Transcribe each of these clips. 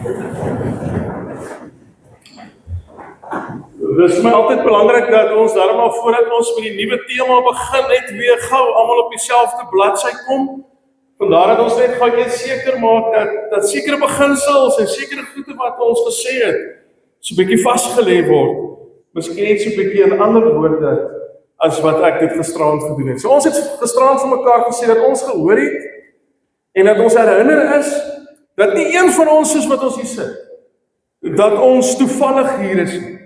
Dit is my altyd belangrik dat ons daarom al voordat ons met die nuwe tema begin net weer gou almal op dieselfde bladsy kom. Vandaar dat ons net gou net seker maak dat sekere beginsels en sekere goede wat ons gesê het, so 'n bietjie vasgelê word. Miskien net so 'n bietjie in ander woorde as wat ek dit gisteraand gedoen het. So ons het gisteraand vir mekaar gesê dat ons gehoor het en dat ons herinner is dat nie een van ons is wat ons hier sit, dat ons toevallig hier is nie.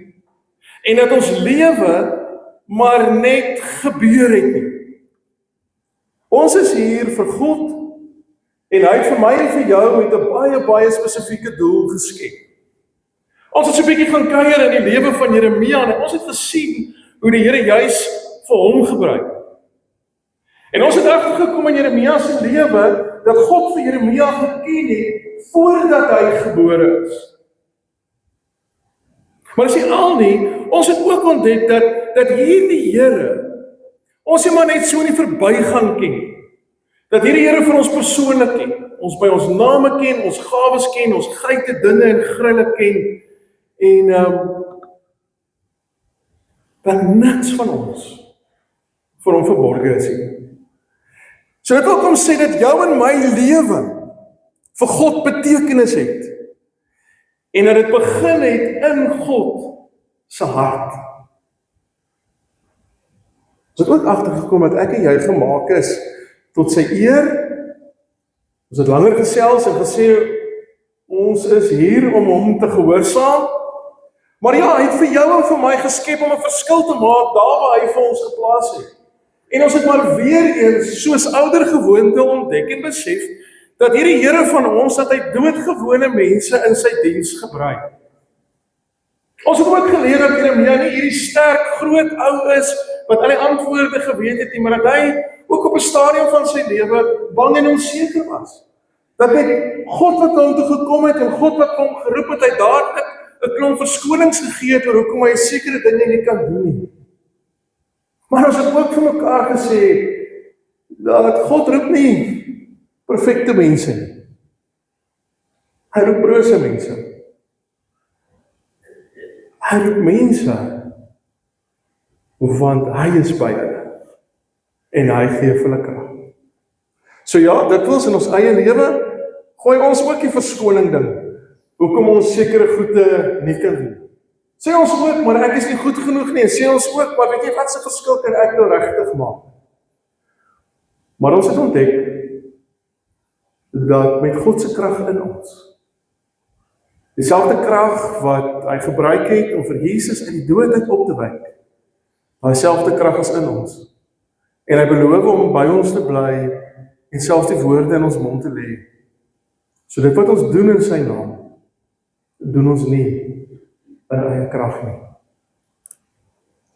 En dat ons lewe maar net gebeur het nie. Ons is hier vir God en hy het vir my en vir jou met 'n baie spesifieke doel geskep. Ons het so 'n bietjie gaan kuier in die lewe van Jeremia en ons het gesien hoe die Here juis vir hom gebruik. En ons het agtergekom in Jeremia se lewe dat God vir Jeremia geken het voordat hy gebore is. Maar as jy al nie, ons het ook ontdek dat hierdie Here, ons nie maar net so in die verbygaan ken, dat hierdie Here vir ons persoonlik ken, ons by ons name ken, ons gawes ken, ons geite, dinge en grille ken, en dat niks van ons vir hom verborge is nie. So dit wil kom sê dat jou en my lewe vir God betekenis het, en dat dit begin het in God se hart. Ons het ook agtergekom dat ek en jy gemaak is tot sy eer. Ons het langer gesels en gesê, ons is hier om hom te gehoorsaam. Maar ja, hy het vir jou en vir my geskep om 'n verskil te maak daar waar hy vir ons geplaas het. En ons het maar weer eens, soos ouer gewoonte ontdek en besef, dat hierdie Here van ons, dat hy doodgewone mense in sy diens gebruik. Ons het ook geleer dat Jeremia nie hierdie sterk, groot ou is, wat al die antwoorde geweet het nie, maar dat hy ook op 'n stadium van sy lewe bang en onseker was. Dat met God wat hom toe gekom het, en God wat hom geroep het, hy dadelik 'n klomp verskonings gegee het, oor hoekom hy sekere dinge nie kan doen nie. Maar ons het ook vir mekaar gesê, dat God roep nie perfekte mense nie. Hy roep brose mense. Hy roep mense, want hy is by hulle. En hy gee vir hulle krag. So ja, dit was in ons eie lewe, gooi ons ook die verskoning ding, hoekom ons sekere goede nie kan doen. Sê ons ook, maar ek is nie goed genoeg nie, en sê ons ook, maar weet jy wat se verskil kan ek nou regtig maak? Maar ons het ontdek, dat met God se krag in ons, dieselfde krag wat hy gebruik het om vir Jesus uit die dood uit op te wek, daai selfde krag is in ons. En hy beloof om by ons te bly en selfs die woorde in ons mond te lê. So dit wat ons doen in sy naam, doen ons nie in eie krag nie.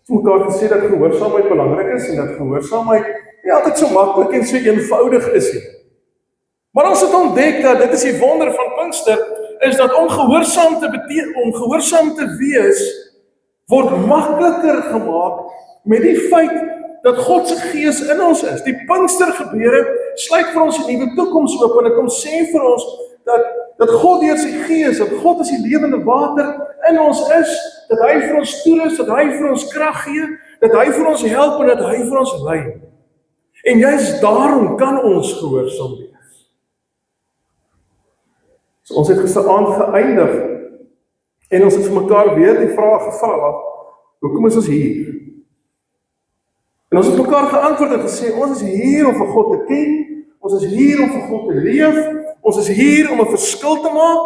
Ons het gesê dat gehoorsaamheid belangrik is en dat gehoorsaamheid nie altyd so maklik en so eenvoudig is nie. Maar ons het ontdek dat dit is die wonder van Pinkster, is dat om gehoorsaam te wees, word makliker gemaak met die feit dat God se Gees in ons is. Die Pinkster gebeure sluit vir ons 'n nuwe toekoms oop, en dit kom sê vir ons dat God deur sy Gees, dat God as die lewende water in ons is, dat hy vir ons toerus, dat hy vir ons krag gee, dat hy vir ons help en dat hy vir ons lei. En juist daarom kan ons gehoorsaam wees. So ons het gisteraand geëindig en ons het vir mekaar weer die vraag gevra, hoekom is ons hier? En ons het mekaar geantwoord en gesê, ons is hier om vir God te ken, ons is hier om vir God te leef, ons is hier om 'n verskil te maak,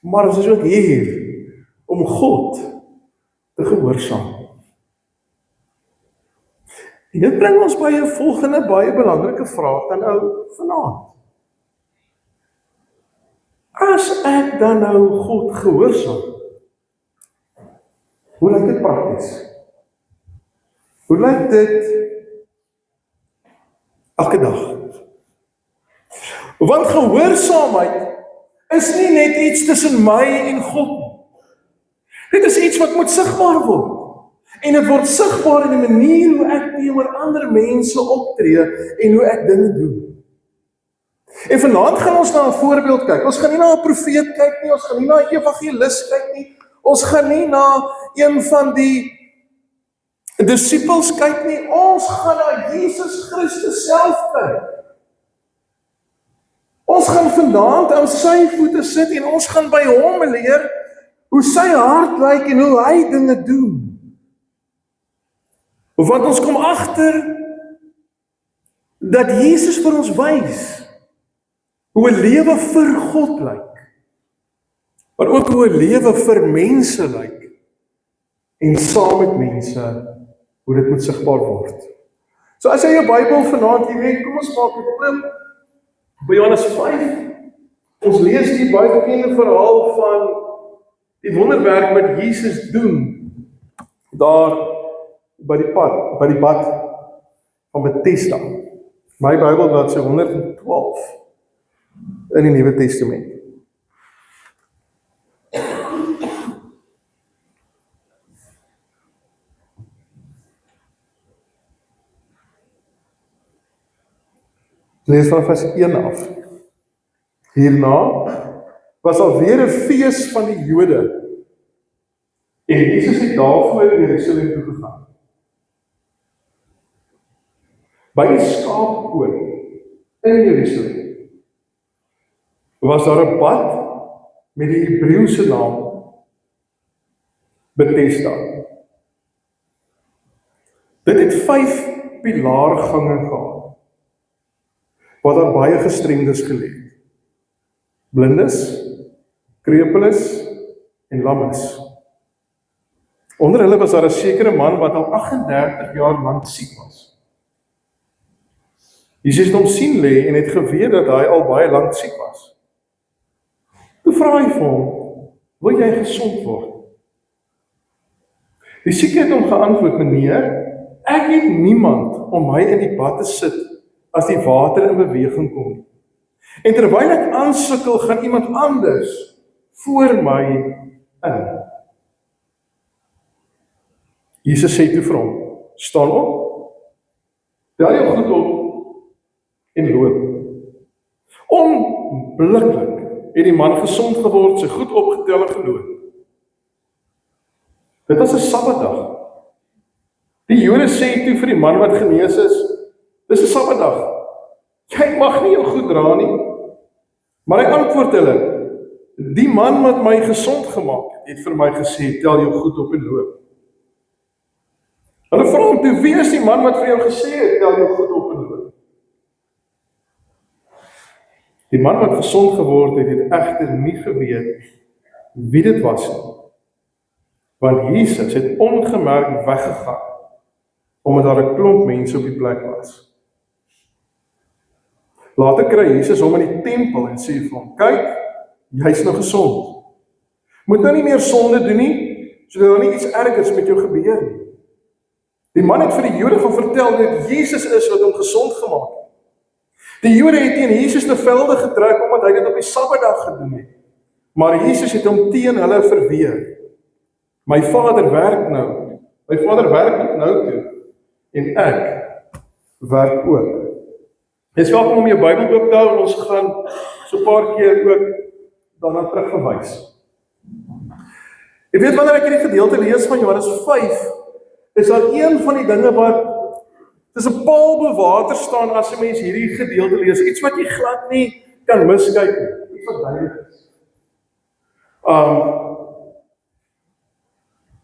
maar ons is ook hier om God te gehoorsaam. En dit bring ons by 'n volgende baie belangrike vraag dan nou vanaand. As ek dan nou God gehoorsaam, hoe lyk dit prakties? Hoe lyk dit elke dag? Want gehoorsaamheid is nie net iets tussen my en God nie. Dit is iets wat moet sigbaar word. En dit word sigbaar in die manier hoe ek teenoor ander mense optree en hoe ek dinge doen. En vanaand gaan ons na 'n voorbeeld kyk. Ons gaan nie na 'n profeet kyk nie, ons gaan nie na 'n evangelis kyk nie. Ons gaan nie na een van die disippels kyk nie. Ons gaan na Jesus Christus self kyk. Ons gaan vanaand aan sy voete sit en ons gaan by hom leer hoe sy hart lyk en hoe hy dinge doen. Want ons kom agter dat Jesus vir ons wys hoe 'n lewe vir God lyk, maar ook hoe 'n lewe vir mense lyk en saam met mense hoe dit moet sigbaar word. So as jy jou Bybel vanaand hier het, kom ons maak dit oop by Johannes 5. Ons lees die baie bekende verhaal van die wonderwerk wat Jesus doen daar by die bad van Bethesda. My Bybel bladsy 112 in die Nuwe Testament. Lees van vers 1 af. Hierna was alweer 'n fees van die Jode en Jesus het daarvoor in Jerusalem toe gegaan. By die Skaapoort in Jerusalem was daar 'n bad met die Hebreëse naam Bethesda. Dit het 5 pilaargange gehad, waar daar baie gestremdes gelê het. Blindes, krepeles en lammes. Onder hulle was daar 'n sekere man wat al 38 jaar lank siek was. Jesus het hom sien lê en het geweet dat hy al baie lank siek was. Toe vra hy vir hom, wil jy gesond word? Die sieke het hom geantwoord, meneer, ek het niemand om my in die bad te sit as die water in beweging kom. En terwyl ek aansukkel, gaan iemand anders voor my in. Jesus sê toe vir hom, staan op, tel jou goed op en loop. Onmiddellik het die man gesond geword, sy goed opgetel en geloop. Dit was 'n Sabbatdag. Die Jode sê toe vir die man wat genees is, dis 'n Sabbatdag. Jy mag nie jou goed dra nie. Maar hy antwoord hulle, die man wat my gesond gemaak het vir my gesê, tel jou goed op en loop. Hulle vra hom toe, wie is die man wat vir jou gesê het, tel jou goed op en loop? Die man wat gesond geword het, het egter nie geweet wie dit was nie. Want Jesus het ongemerk weggegaan, omdat daar 'n klomp mense op die plek was. Later kry Jesus hom in die tempel en sê vir hom, kyk, jy's nou gesond. Moet nou nie meer sonde doen nie, sodat daar nie iets ergers met jou gebeur nie. Die man het vir die Jode gaan vertel dat Jesus is wat hom gesond gemaak het. Die Jode het teen Jesus te velde getrek omdat hy dit op die Sabbatdag gedoen het. Maar Jesus het hom teen hulle verweer. My Vader werk nou. My Vader werk nou toe. En ek werk ook. Jy is welkom om jou Bybel oop te hou en ons gaan so 'n paar keer ook daarna terugverwys. Jy weet wanneer ek hierdie gedeelte lees van Johannes 5, is daar een van die dinge wat dis 'n paal bo water staan as 'n mens hierdie gedeelte lees, iets wat jy glad nie kan miskyk nie, iets wat duidelik is.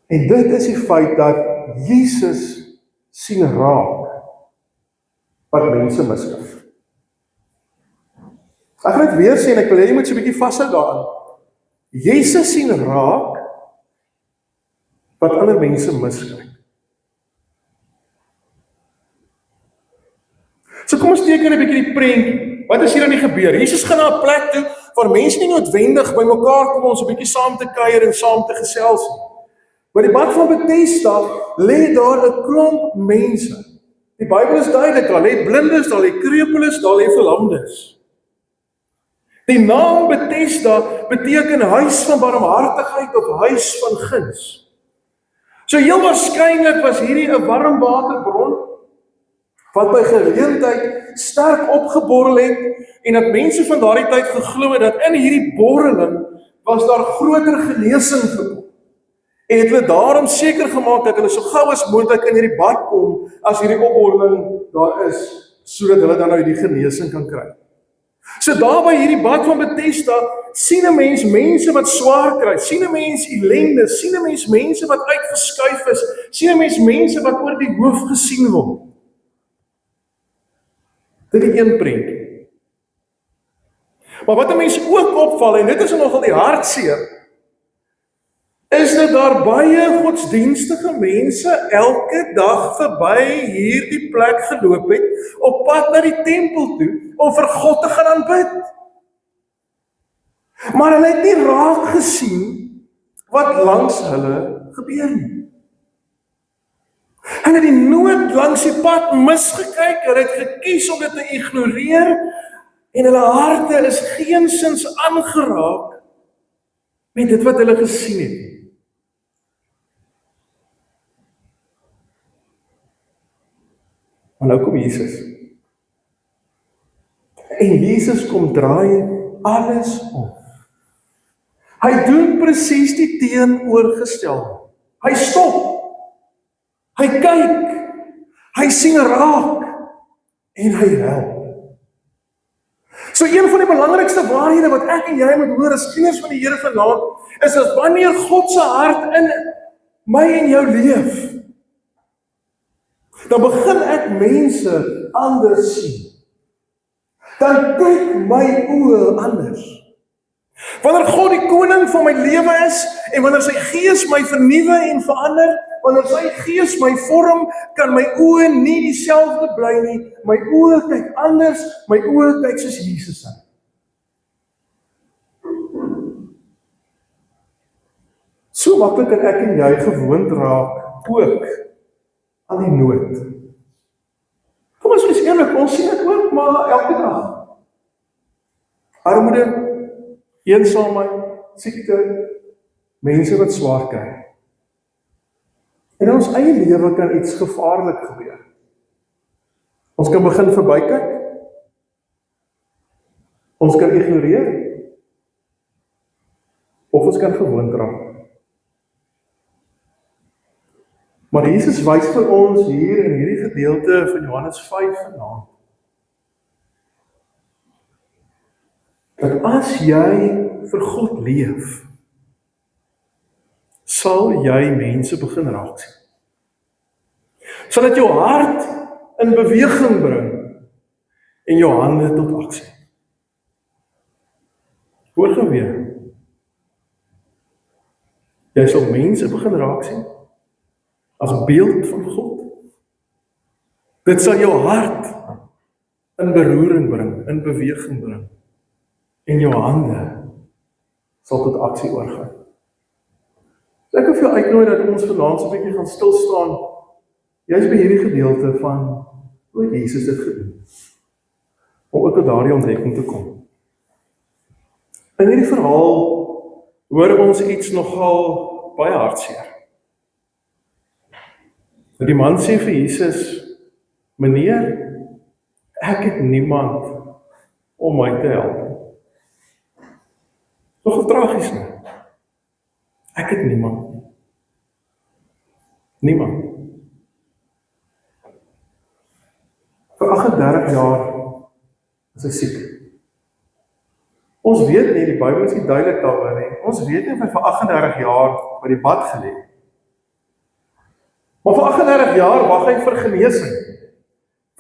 En dit is die feit dat Jesus sien raak wat mense miskyk. Ek gaan dit weer sê en ek wil hê jy moet so 'n bietjie vashou daaraan. Jesus sien raak wat ander mense miskyk. So kom ons teken 'n bietjie die prentjie. Wat is hier aan die gebeur? Jesus gaan na 'n plek toe waar mense nie noodwendig by mekaar kom om so 'n bietjie saam te kuier en saam te gesels nie. By die bad van Bethesda lê daar 'n klomp mense. Die Bybel is duidelik, daar lê blindes, daar lê krepeles, daar lê verlamdes. Die naam Bethesda beteken huis van barmhartigheid of huis van guns. So heel waarskynlik was hierdie 'n warmwaterbron wat by geleentheid sterk opgeborrel het en dat mense van daardie tyd geglo het dat in hierdie borreling was daar groter genesing vir hom. En het hulle daarom seker gemaak dat hulle so gou as moontlik in hierdie bad kom as hierdie opborreling daar is, sodat hulle dan nou die genesing kan kry. So daar by hierdie bad van Bethesda sien 'n mens mense wat swaar kry, sien 'n mens ellende, sien 'n mens mense wat uitgeskuif is, sien 'n mens mense wat oor die hoof gesien word. Dit is een prentjie. Maar wat 'n mens ook opval, en dit is nogal die hartseer, is dat daar baie godsdienstige mense elke dag verby hierdie plek geloop het, op pad na die tempel toe, om vir God te gaan aanbid. Maar hulle het nie raak gesien wat langs hulle gebeur nie. Hulle het die nood langs die pad misgekyk, hulle het gekies om dit te ignoreer, en hulle harte is geensins aangeraak met dit wat hulle gesien het. Maar nou kom Jesus. En Jesus kom draai alles om. Hy doen presies die teenoorgestelde. Hy stop. Hy kyk. Hy sien raak. En hy help. So een van die belangrikste waarhede wat ek en jy moet hoor as kinders van die Here vanaand, is dat wanneer God se hart in my en jou leef, dan begin ek mense anders sien. Dan kyk my oë anders. Wanneer God die koning van my lewe is, en wanneer sy gees my vernuwe en verander, wanneer sy gees my vorm, kan my oë nie dieselfde bly nie. My oë kyk anders, my oë kyk soos Jesus is. So maklik kan ek en jy gewoond raak, ook aan die nood. Kom ons wees eerlik, ons sien dit ook, maar elke dag. Armoede, eensaamheid, siekte, mense wat swaar kry. En in ons eie lewe kan iets gevaarlik gebeur. Ons kan begin verbykyk, ons kan ignoreer, of ons kan gewoond raak. Maar Jesus wys vir ons hier in hierdie gedeelte van Johannes 5 vanaand, dat as jy vir God leef, sal jy mense begin raak sien. Sal dit jou hart in beweging bring en jou hande tot aksie. Hoor gou weer. Jy sal mense begin raak sien as beeld van God. Dit sal jou hart in beroering bring, in beweging bring. En jou hande sal tot aksie oorgaan. So ek wil vir jou uitnooi dat ons vanaand so 'n bietjie gaan stil staan, juist by hierdie gedeelte van hoe Jesus dit gedoen, om ook tot daardie ontdekking te kom. In hierdie verhaal hoor ons iets nogal baie hartseer. Die man sê vir Jesus, meneer, ek het niemand om my te help. Nogal tragies nie. Ek het niemand. Niemand. Vir 38 jaar is hy siek. Ons weet nie, die Bybel is nie duidelik daaroor nie. Ons weet nie of hy vir 38 jaar by die bad gelê het. Maar vir 38 jaar wag hy vir genesing.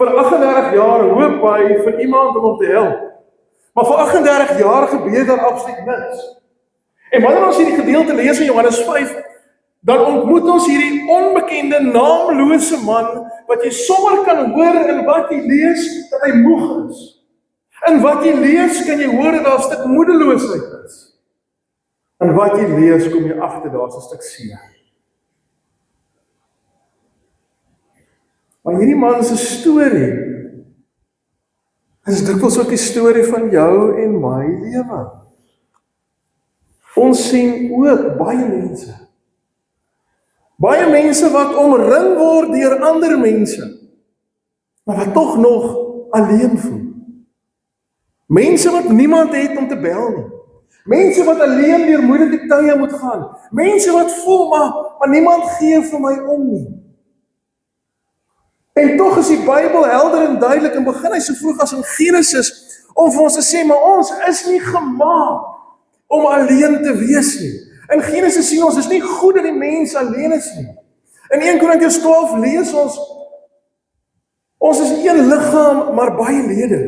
Vir 38 jaar hoop hy vir iemand om hom te help. Maar vir 38 jaar gebeur daar absoluut niks. En wanneer ons hierdie gedeelte lees in Johannes 5, dan ontmoet ons hierdie onbekende, naamlose man, wat jy sommer kan hoor in wat jy lees, dat hy moeg is. In wat jy lees, kan jy hoor dat daar 'n stuk moedeloosheid is. In wat jy lees, kom jy agter daar's 'n stuk seer. Maar hierdie man se storie is dikwels ook die storie van jou en my lewe. Ons sien ook baie mense. Baie mense wat omring word deur ander mense, maar wat tog nog alleen voel. Mense wat niemand het om te bel nie. Mense wat alleen deur moeilike tye moet gaan. Mense wat voel, maar niemand gee vir my om nie. En tog is die Bybel helder en duidelik en begin hy so vroeg as in Genesis om vir ons te sê, maar ons is nie gemaak om alleen te wees nie. In Genesis sien ons, is nie goed dat die mens alleen is nie. In 1 Korintiërs 12 lees ons is een liggaam, maar baie lede.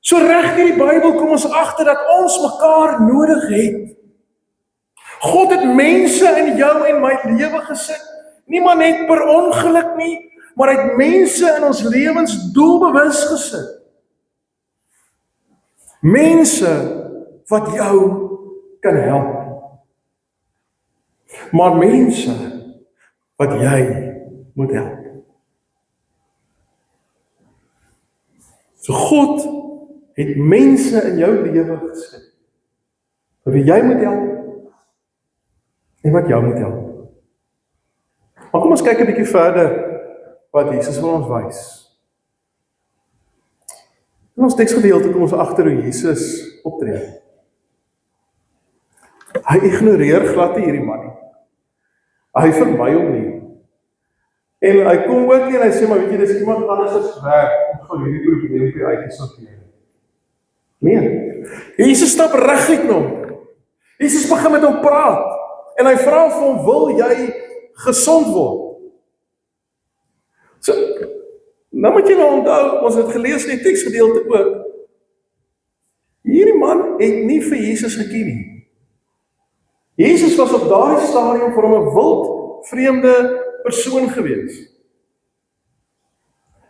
So reg deur die Bybel kom ons agter dat ons mekaar nodig het. God het mense in jou en my lewe gesit. Niemand het per ongeluk nie, maar hy het mense in ons lewens doelbewus gesit. Mense wat jou kan help. Maar mense wat jy moet help. So God het mense in jou lewe gesit, wie jy moet help, en wat jou moet help. Maar kom ons kyk 'n bietjie verder, wat Jesus vir ons wys. In ons teksgedeelte kom ons agter hoe Jesus optree. Hy ignoreer glad nie hierdie man nie. Hy vermy hom nie. En hy kom ook nie en hy sê, maar weet jy, dis iemand anders as werk, om van hierdie probleempie uit te sorteer. Nee, Jesus stap reguit na hom. Jesus begin met hom praat, en hy vra vir hom, wil jy gesond word? So, nou moet jy nou onthou, ons het gelees in die teksgedeelte ook, hierdie man het nie vir Jesus geken nie. Jesus was op daardie stadium vir hom 'n wild, vreemde persoon gewees.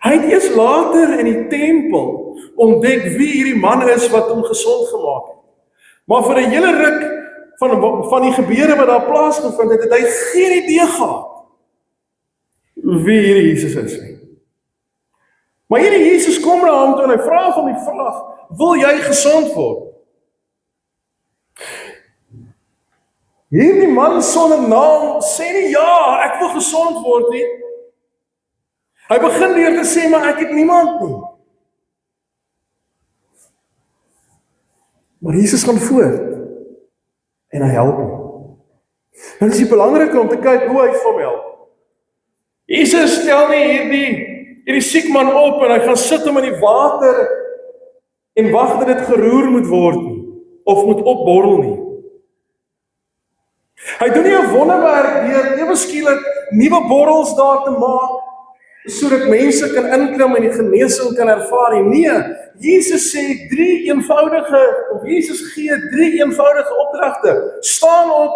Hy het eers later in die tempel ontdek wie hierdie man is wat hom gesond gemaak het. Maar vir 'n hele ruk van die gebeure wat daar plaasgevind het, het hy geen idee gehad wie hierdie Jesus is nie. Maar hierdie Jesus kom na hom toe en hy vra hom die vraag, wil jy gesond word? Hierdie man sonder naam sê nie, ja, ek wil gesond word nie. Hy begin deur te sê, maar ek het niemand nie. Maar Jesus gaan voort, en hy help hom. En dit is belangrik om te kyk hoe hy vir hom help. Jesus stel nie hierdie siek man op, en hy gaan sit hom in die water, en wag dat dit geroer moet word nie, of moet opborrel nie. Hy doen nie 'n wonderwerk deur ewe skielik nuwe borrels daar te maak, sodat mense kan inklim en die genesing kan ervaar nie. Nee, Jesus sê Jesus gee 3 eenvoudige opdragte. Staan op,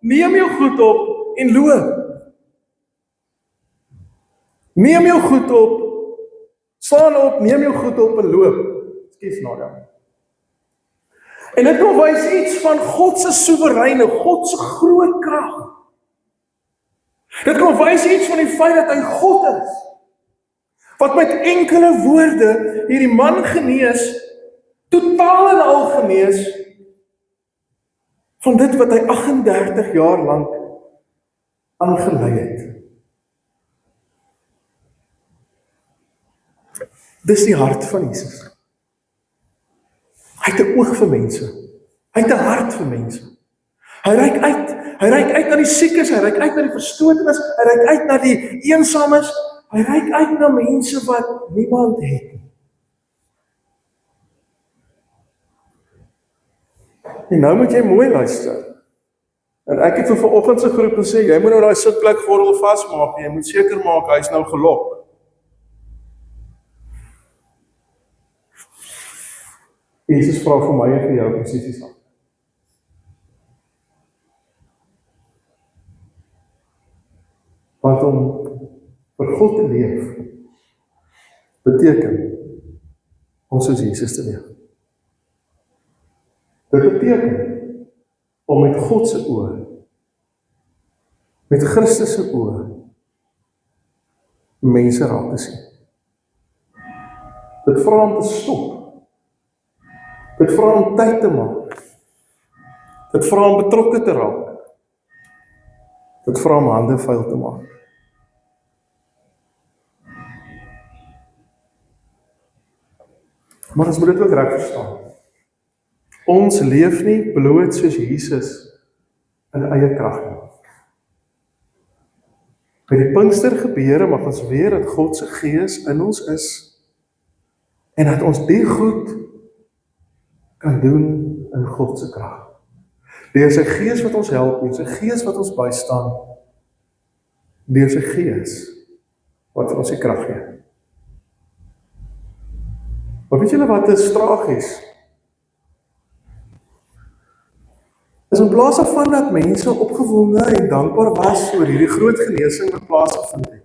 neem jou goed op en loop. Neem jou goed op, staan op, neem jou goed op en loop. Skies nader. En dit wys iets van God se soewereine, God se groot krag. Dit wys iets van die feit dat hy God is, wat met enkele woorde hierdie man genees, totaal en al genees, van dit wat hy 38 jaar lank aangelei het. Dis die hart van Jesus. Hy het 'n oog vir mense. Hy het 'n hart vir mense. Hy reik uit na die siekes, hy reik uit na die verstotenes, hy reik uit na die eensames, hy reik uit na mense wat niemand het nie. En nou moet jy mooi luister. En ek het vir vanoggend se groep gesê, jy moet nou daai sitplek gordel vasmaak, jy moet seker maak hy's nou gelok. Jesus vra vir my en vir jou presies dieselfde. Want om vir God te leef, beteken om soos Jesus te leef. Dit beteken om met God se oë, met Christus se oë, mense raak te sien. Dit vra om te stop. Dit vra om tyd te maak. Dit vra om betrokke te raak. Dit vra om hande vuil te maak. Maar ons moet dit ook reg verstaan. Ons leef nie bloot soos Jesus in eie krag nie. By die Pinkstergebeure mag ons weet dat God se Gees in ons is en dat ons die goed kan doen in God se krag. Deur sy Gees wat ons help, deur sy Gees wat ons bystaan, deur sy Gees wat vir ons die krag gee. Maar weet julle wat is tragies? Is in plaas van dat mense opgewonde en dankbaar was oor hierdie groot genesing wat plaasgevind het.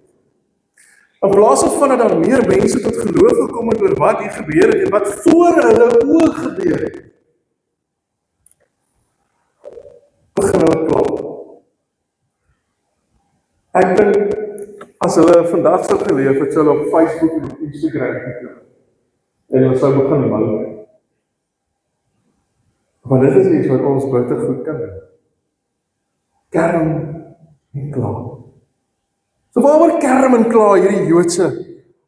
In plaas van dat daar meer mense tot geloof gekom het oor wat hier gebeur het en wat voor hulle oë gebeur het, begin hulle kla. Ek dink, as hulle vandag sou geleef het, sou hulle op Facebook en op Instagram geklik. En ons sou begin mal. Want dit is iets wat ons buite goed kan doen. Kerm en kla. So waaroor kerm en kla hierdie Joodse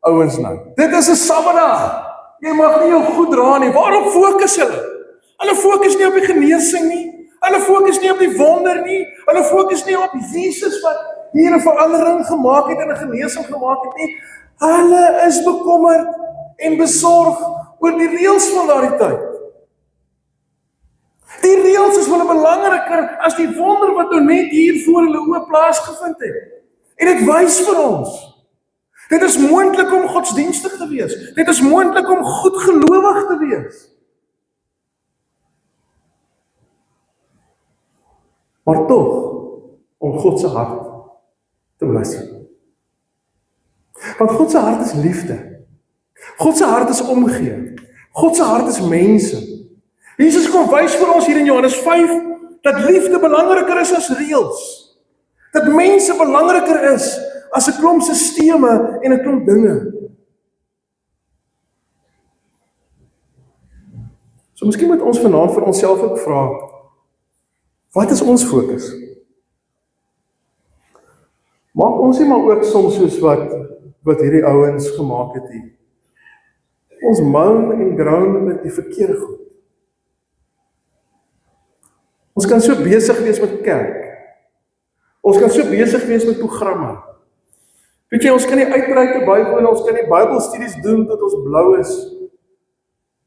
ouens nou? Dit is 'n Sabbatdag. Jy mag nie jou goed dra nie. Waarop fokus hulle? Hulle fokus nie op die genesing nie. Hulle fokus nie op die wonder nie. Hulle fokus nie op Jesus wat hier 'n verandering gemaak het en 'n genesing gemaak het nie. Hulle is bekommerd en besorg oor die reëls van daardie tyd. Die reëls is wel belangriker as die wonder wat nou net hier voor hulle oë plaasgevind het. En dit wys vir ons. Dit is moontlik om godsdienstig te wees. Dit is moontlik om goed gelowig te wees. Maar tog om God se hart te mis. Want God se hart is liefde. God se hart is omgee. God se hart is mense. Jesus kom wys vir ons hier in Johannes 5 dat liefde belangriker is as reëls. Dat mense belangriker is as 'n klomp sisteme en 'n klomp dinge. So miskien moet ons vanaand vir onsself ook vra, wat is ons fokus? Maak ons nie maar ook soms soos wat hierdie ouens gemaak het hier. Ons moan en groan met die verkeerde goed. Ons kan so besig wees met kerk. Ons kan so besig wees met programme. Weet jy, ons kan nie uitreik te Bybel en ons kan nie Bybelstudies doen tot ons blou is.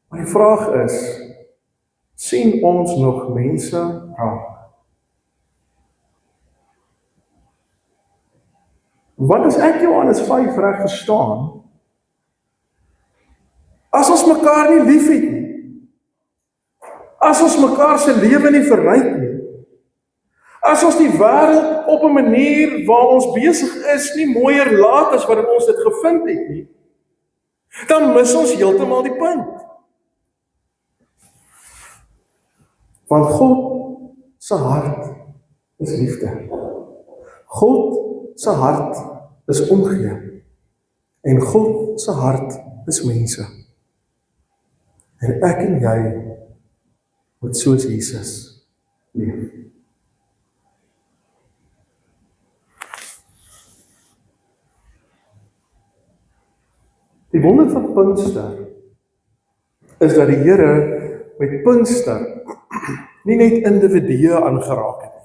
Maar die vraag is, sien ons nog mense raak? Want as ek Johannes 5 reg verstaan, as ons mekaar nie lief het nie, as ons mekaar se lewe nie verryk nie, as ons die wêreld op 'n manier waar ons besig is nie mooier laat as wat ons dit gevind het nie, dan mis ons heeltemal die punt. Want God se hart is liefde. God se hart is omgee. En God se hart is mense. En ek en jy moet soos Jesus leef. Die wonder van Pinkster is dat die Here met Pinkster nie net individue aangeraak het nie.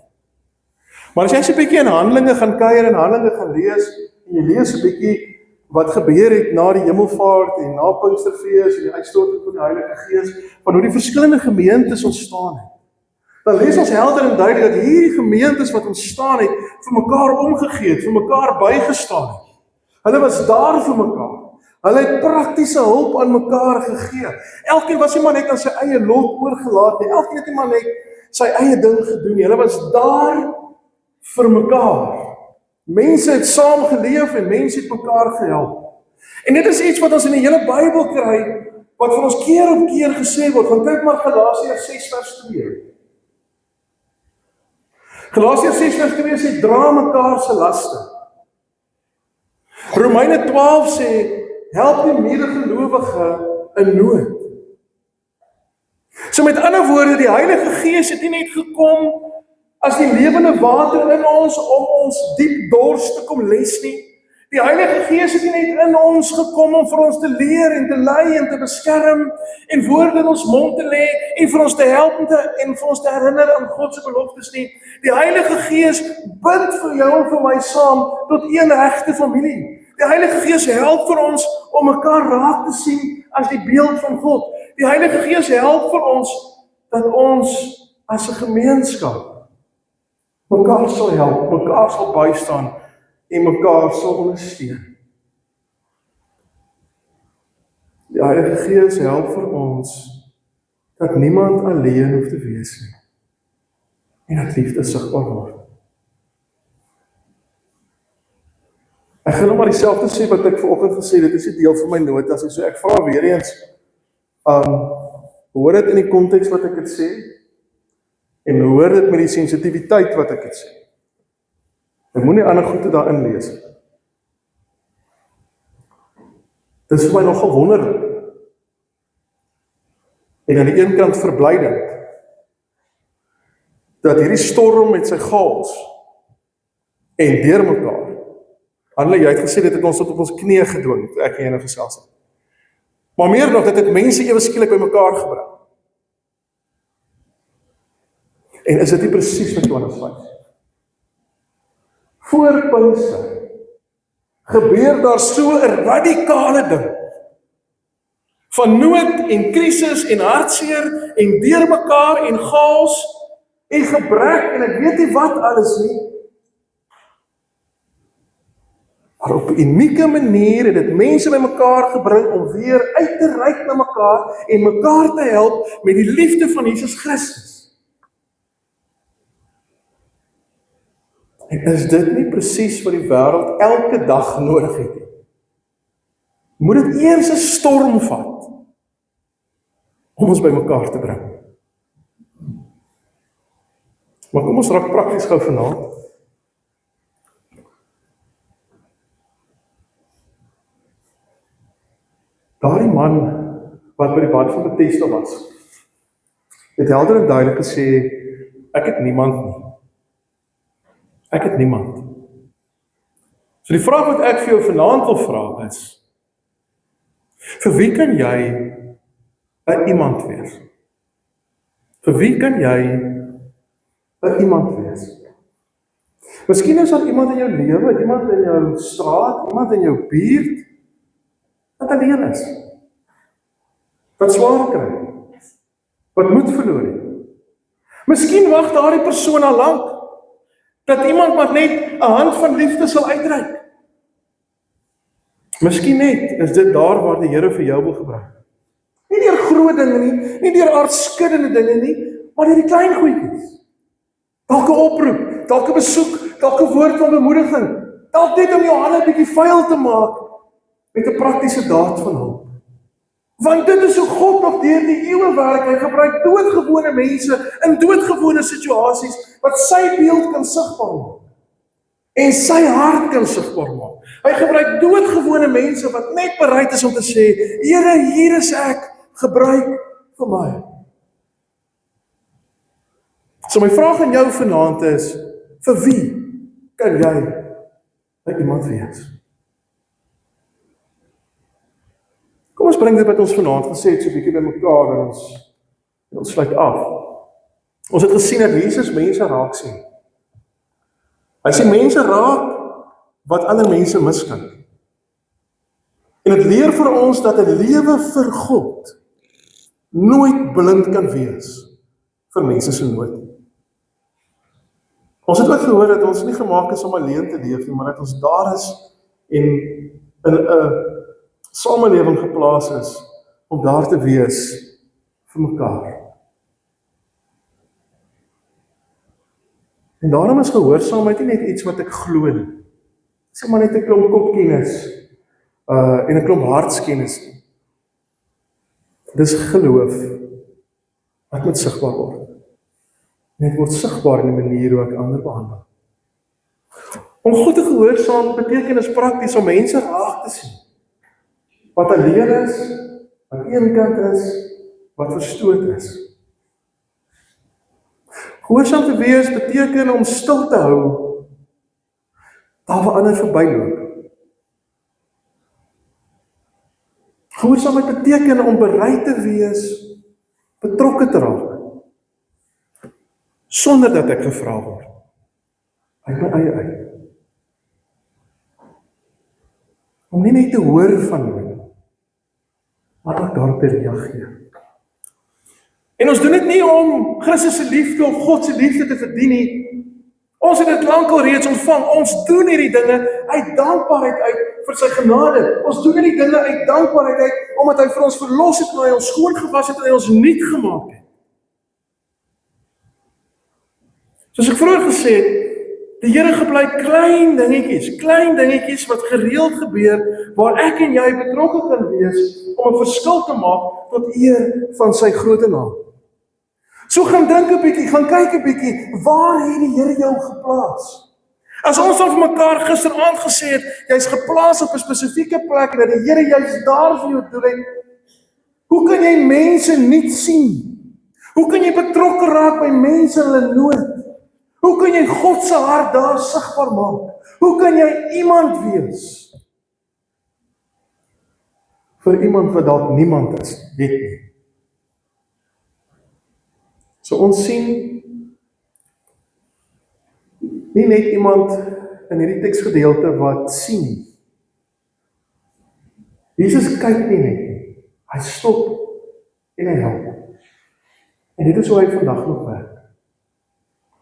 Maar as jy so 'n bietjie in Handelinge gaan kuier en Handelinge gaan lees, en jy lees 'n bietjie wat gebeur het na die Hemelvaart en na Pinksterfees en die uitstorting van die Heilige Gees, van hoe die verskillende gemeentes ontstaan het. Dan lees ons helder en duidelik dat hierdie gemeentes wat ontstaan het, vir mekaar omgegee het, vir mekaar bygestaan het. Hulle was daar vir mekaar. Hulle het praktiese hulp aan mekaar gegee. Elkeen was nie maar net aan sy eie lot oorgelaat nie. Elkeen het nie maar net sy eie ding gedoen nie. Hulle was daar vir mekaar. Mense het saam geleef en mense het mekaar gehelp. En dit is iets wat ons in die hele Bybel kry, wat vir ons keer op keer gesê word. Want kyk maar Galasiërs 6 vers 2. Galasiërs 6 vers 2 sê, dra mekaar se laste. Romeine 12 sê, help die medegelowige in nood. So met ander woorde, die Heilige Gees het nie net gekom as die lewende water in ons om ons diep dors te kom les nie. Die Heilige Gees het nie net in ons gekom om vir ons te leer en te lei en te beskerm en woorde in ons mond te lê en vir ons te help en vir ons te herinner aan God se beloftes nie. Die Heilige Gees bind vir jou en vir my saam tot een regte familie. Die Heilige Gees help vir ons om mekaar raak te sien as die beeld van God. Die Heilige Gees help vir ons dat ons as 'n gemeenskap mekaar sal help, mekaar sal bystaan en mekaar sal ondersteun. Die Heilige Gees help vir ons dat niemand alleen hoef te wees nie en dat liefde sigbaar word. Ek gaan nou maar dieselfde sê wat ek vanoggend gesê het, dit is 'n deel van my notas, so ek vra weer eens, hoor dit in die konteks wat ek dit sê, en hoor dit met die sensitiwiteit wat ek dit sê. Ek moenie ander goede daarin lees. Dit is vir my nogal wonderlik. En aan die een kant verblydend, dat hierdie storm met sy chaos en deur mekaar, Annelie, jy het gesê dit het ons tot op ons knieë gedwing, toe ek en jy nou gesels het. Maar meer nog, dit het mense ewe skielik by mekaar gebring. En is dit nie presies wat Johannes 5? Voor Pinkster gebeur daar so 'n radikale ding van nood en krisis en hartseer en deurmekaar en chaos en gebrek en ek weet nie wat alles nie. Maar op 'n unieke manier het dit mense by mekaar gebring om weer uit te reik na mekaar en mekaar te help met die liefde van Jesus Christus. En is dit nie presies wat die wêreld elke dag nodig het nie? Moet dit eers 'n storm vat om ons by mekaar te bring. Maar kom ons raak prakties gou vanaand. Daardie man wat by die bad van Bethesda was, het helder en duidelik gesê, ek het niemand nie. Ek het niemand. So die vraag wat ek vir jou vanaand wil vra is, vir wie kan jy 'n iemand wees? Vir wie kan jy 'n iemand wees? Miskien is daar iemand in jou lewe, iemand in jou straat, iemand in jou buurt, wat alleen is, wat swaar kry, wat moed verloor het. Miskien wag daardie persoon al lank, dat iemand maar net 'n hand van liefde sal uitreik. Miskien net is dit daar waar die Here vir jou wil gebruik. Nie deur groot dinge nie deur aardskuddende dinge nie, maar deur die klein goedjies. Dalk 'n oproep, dalk 'n besoek, dalk 'n woord van bemoediging, dalk net om jou hande 'n bietjie vuil te maak met 'n praktiese daad van hulp. Want dit is hoe God nog deur die eeue werk. Hy gebruik doodgewone mense in doodgewone situasies wat sy beeld kan sigbaar maak en sy hart kan sigbaar maak. Hy gebruik doodgewone mense wat net bereid is om te sê, Here, hier is ek, gebruik vir my. So my vraag aan jou vanaand is, vir wie kan jy 'n iemand wees? Kom ons bring dit wat ons vanaand gesê het so 'n bietjie by mekaar en ons sluit af. Ons het gesien dat Jesus mense raak sien. Hy sien mense raak wat ander mense miskyk. En dit leer vir ons dat 'n lewe vir God nooit blind kan wees vir mense se nood. Ons het ook gehoor dat ons nie gemaak is om alleen te leef nie, maar dat ons daar is en in 'n samelewing geplaas is om daar te wees vir mekaar. En daarom is gehoorsaamheid nie net iets wat ek glo nie. Dit is maar net 'n klomp kopkennis en 'n klomp hartskennis nie. Dis geloof wat moet sigbaar word. Net word sigbaar in die manier hoe ek ander behandel. Om God te gehoorsaam beteken is prakties om mense raak te sien. Wat alleen is, wat eenkant is, wat verstoot is. Gehoorsaam te wees beteken om stil te hou, daar waar ander verbyloop. Gehoorsaamheid beteken om bereid te wees, betrokke te raak, sonder dat ek gevra word, uit my eie uit. Om nie net te hoor van my, maar ook daarop te reageer. En ons doen dit nie om Christus se liefde of God se liefde te verdien nie. Ons het dit lankal reeds ontvang. Ons doen hierdie dinge uit dankbaarheid uit vir sy genade. Ons doen hierdie dinge uit dankbaarheid uit, omdat hy vir ons verlos het en hy ons skoon gewas het en hy ons nuut gemaak het. Soos ek vroeër gesê het, die Here gebruik klein dingetjies wat gereeld gebeur, waar ek en jy betrokke kan wees om 'n verskil te maak tot eer van sy groot naam. So gaan dink 'n bietjie, gaan kyk 'n bietjie, waar het die Here jou geplaas? As ons al vir mekaar gisteraand gesê het, jy's geplaas op 'n spesifieke plek en dat die Here juist daar vir jou doel het, hoe kan jy mense nie sien? Hoe kan jy betrokke raak by mense in hulle nood? Hoe kan jy God se hart daar sigbaar maak? Hoe kan jy iemand wees vir iemand wat dalk niemand is, weet nie? So ons sien nie net iemand in hierdie teksgedeelte wat sien. Jesus kyk nie net nie. Hy stop en hy help. En dit is hoe hy vandag nog werk.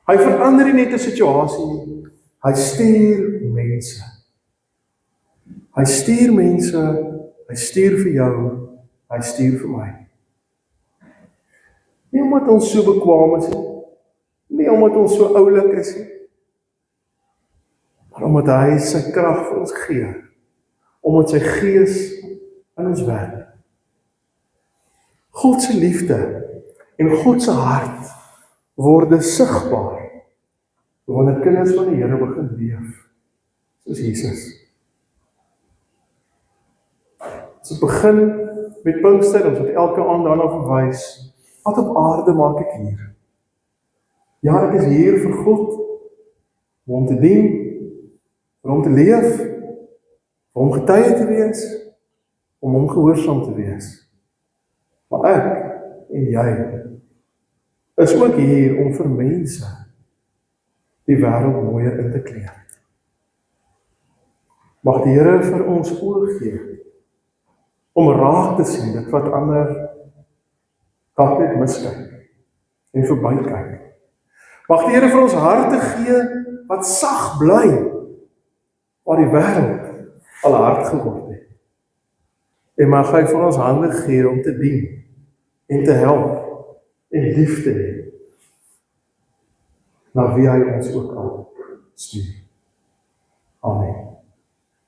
Hy verander nie net 'n situasie nie. Hy stuur mense. Hy stuur mense, hy stuur vir jou, hy stuur vir my. Nie omdat ons so bekwaam is nie, nie omdat ons so oulik is nie, maar omdat hy sy krag vir ons gee, omdat sy gees in ons werk. God se liefde en God se hart word sigbaar wanneer kinders van die Here begin leef soos Jesus. Ons begin met Pinkster, ons het elke aand daarna verwys. Wat op aarde maak ek hier? Ja, ek is hier vir God, om hom te dien, vir hom te leef, vir hom getuie te wees, om hom gehoorsaam te wees. Maar ek en jy is ook hier om vir mense die wêreld mooier in te kleed. Mag die Here vir ons oë gee om raak te sien dit wat ander dalk net miskyk en verbykyk. Mag die Here vir ons harte gee wat sag bly waar die wêreld al hard geword het. En mag hy vir ons hande gee om te dien en te help en lief te hê na wie hy ons ook al stuur. Amen.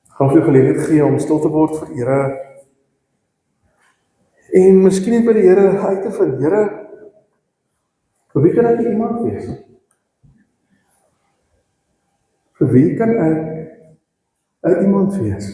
Ek gaan vir jou geleentheid gee om stil te word vir Here en miskien net by die Here uit te vind, Here, vir wie kan ek iemand wees? Vir wie kan ek iemand wees?